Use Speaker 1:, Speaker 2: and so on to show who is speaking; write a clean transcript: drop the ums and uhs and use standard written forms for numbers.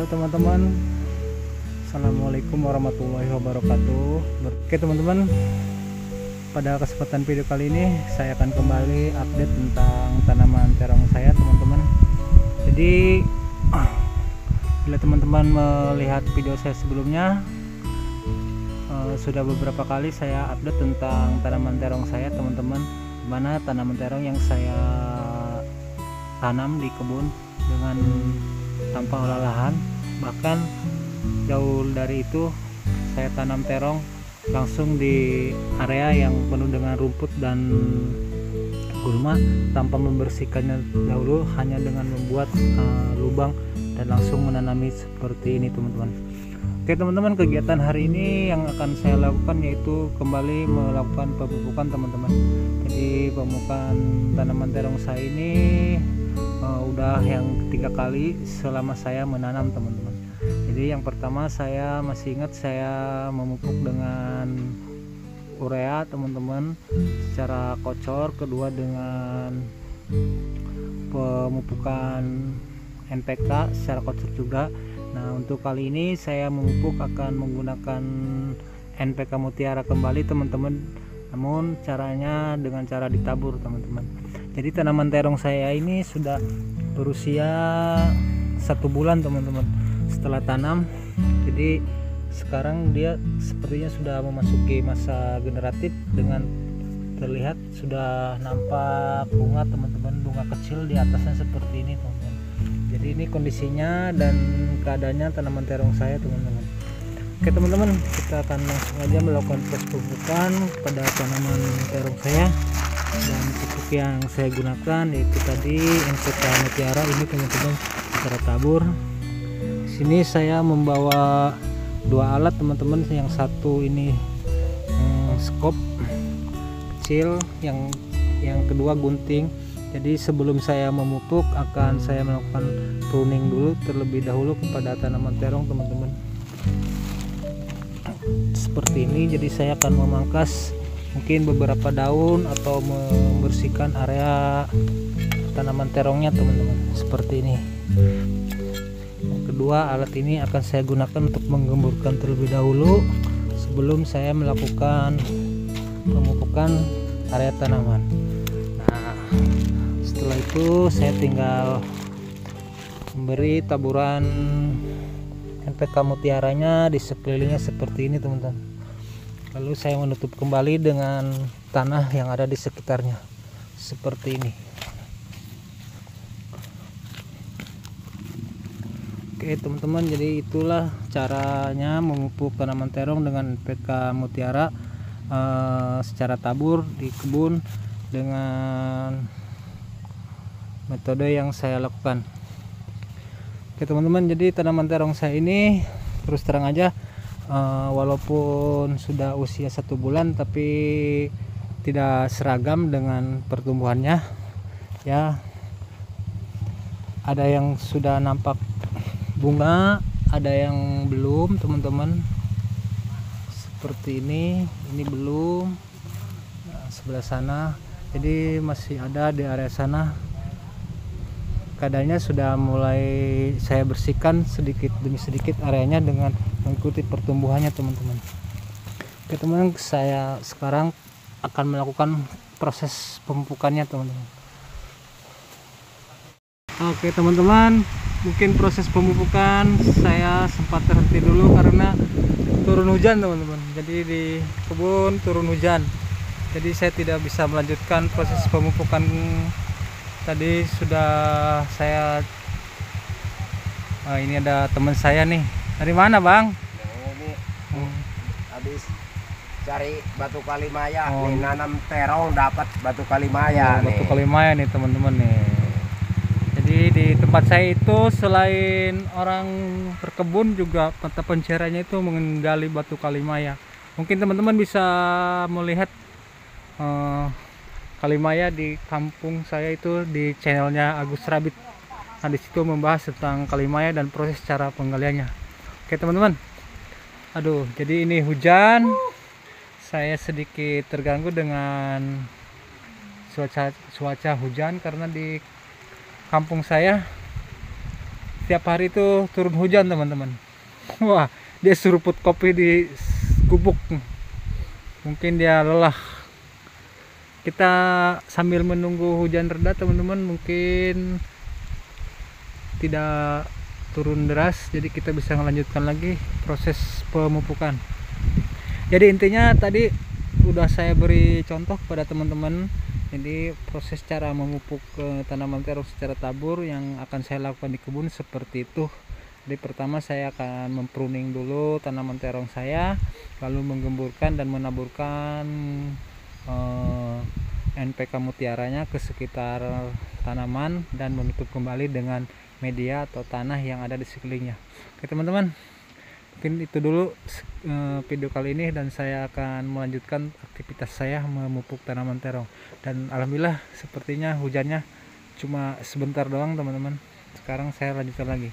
Speaker 1: Halo teman-teman, Assalamualaikum warahmatullahi wabarakatuh. Oke teman-teman, pada kesempatan video kali ini saya akan kembali update tentang tanaman terong saya teman-teman. Jadi bila teman-teman melihat video saya sebelumnya, sudah beberapa kali saya update tentang tanaman terong saya teman-teman, mana tanaman terong yang saya tanam di kebun dengan tanpa olah lahan. Bahkan jauh dari itu saya tanam terong langsung di area yang penuh dengan rumput dan gulma tanpa membersihkannya dahulu, hanya dengan membuat lubang dan langsung menanami seperti ini teman-teman. Oke teman-teman, kegiatan hari ini yang akan saya lakukan yaitu kembali melakukan pemupukan teman-teman. Jadi pemupukan tanaman terong saya ini udah yang ketiga kali selama saya menanam teman-teman. Jadi yang pertama saya masih ingat saya memupuk dengan urea teman-teman secara kocor, kedua dengan pemupukan NPK secara kocor juga. Nah untuk kali ini saya memupuk akan menggunakan NPK Mutiara kembali teman-teman, namun caranya dengan cara ditabur teman-teman. Jadi tanaman terong saya ini sudah berusia 1 bulan teman-teman setelah tanam. Jadi sekarang dia sepertinya sudah memasuki masa generatif, dengan terlihat sudah nampak bunga teman-teman, bunga kecil di atasnya seperti ini teman-teman. Jadi ini kondisinya dan keadaannya tanaman terong saya teman-teman. Oke teman-teman, kita akan langsung aja melakukan proses pemupukan pada tanaman terong saya. Dan pupuk yang saya gunakan yaitu tadi NPK Mutiara ini teman-teman secara tabur. Sini saya membawa 2 alat teman-teman, yang satu ini skop kecil, yang kedua gunting. Jadi sebelum saya memupuk akan saya melakukan pruning dulu terlebih dahulu kepada tanaman terong teman-teman. Seperti ini, jadi saya akan memangkas mungkin beberapa daun atau membersihkan area tanaman terongnya teman-teman seperti ini. Yang kedua, alat ini akan saya gunakan untuk menggemburkan terlebih dahulu sebelum saya melakukan pemupukan area tanaman. Nah setelah itu saya tinggal memberi taburan NPK Mutiaranya di sekelilingnya seperti ini teman-teman. Lalu saya menutup kembali dengan tanah yang ada di sekitarnya seperti ini. Oke teman-teman, jadi itulah caranya memupuk tanaman terong dengan NPK Mutiara secara tabur di kebun dengan metode yang saya lakukan. Oke teman-teman, jadi tanaman terong saya ini terus terang aja, walaupun sudah usia 1 bulan tapi tidak seragam dengan pertumbuhannya ya. Ada yang sudah nampak bunga, ada yang belum teman-teman seperti ini belum. Nah, sebelah sana jadi masih ada di area sana. Keadaannya sudah mulai saya bersihkan sedikit demi sedikit areanya dengan mengikuti pertumbuhannya teman-teman. Oke teman-teman, saya sekarang akan melakukan proses pemupukannya teman-teman. Oke teman-teman, mungkin proses pemupukan saya sempat terhenti dulu karena turun hujan teman-teman. Jadi di kebun turun hujan, jadi saya tidak bisa melanjutkan proses pemupukan. Tadi sudah saya ini ada teman saya nih. Dari mana bang?
Speaker 2: Ini habis cari batu kalimaya, nih nanam terong dapat batu kalimaya.
Speaker 1: Batu kalimaya nih teman-teman nih. Jadi di tempat saya itu selain orang berkebun juga mata pencariannya itu menggali batu kalimaya. Mungkin teman-teman bisa melihat kalimaya di kampung saya itu di channelnya Agus Rabit. Nah disitu membahas tentang kalimaya dan proses cara penggaliannya. Oke teman-teman, aduh jadi ini hujan, saya sedikit terganggu dengan cuaca hujan karena di kampung saya setiap hari itu turun hujan teman-teman. Wah, dia seruput kopi di gubuk, mungkin dia lelah. Kita sambil menunggu hujan reda teman-teman, mungkin tidak turun deras, jadi kita bisa melanjutkan lagi proses pemupukan. Jadi intinya tadi udah saya beri contoh kepada teman-teman. Jadi proses cara memupuk tanaman terong secara tabur yang akan saya lakukan di kebun seperti itu. Jadi pertama saya akan mempruning dulu tanaman terong saya, lalu menggemburkan dan menaburkan NPK mutiaranya ke sekitar tanaman dan menutup kembali dengan media atau tanah yang ada di sekelilingnya. Oke teman-teman, mungkin itu dulu video kali ini, dan saya akan melanjutkan aktivitas saya memupuk tanaman terong. Dan alhamdulillah sepertinya hujannya cuma sebentar doang teman-teman. Sekarang saya lanjutkan lagi.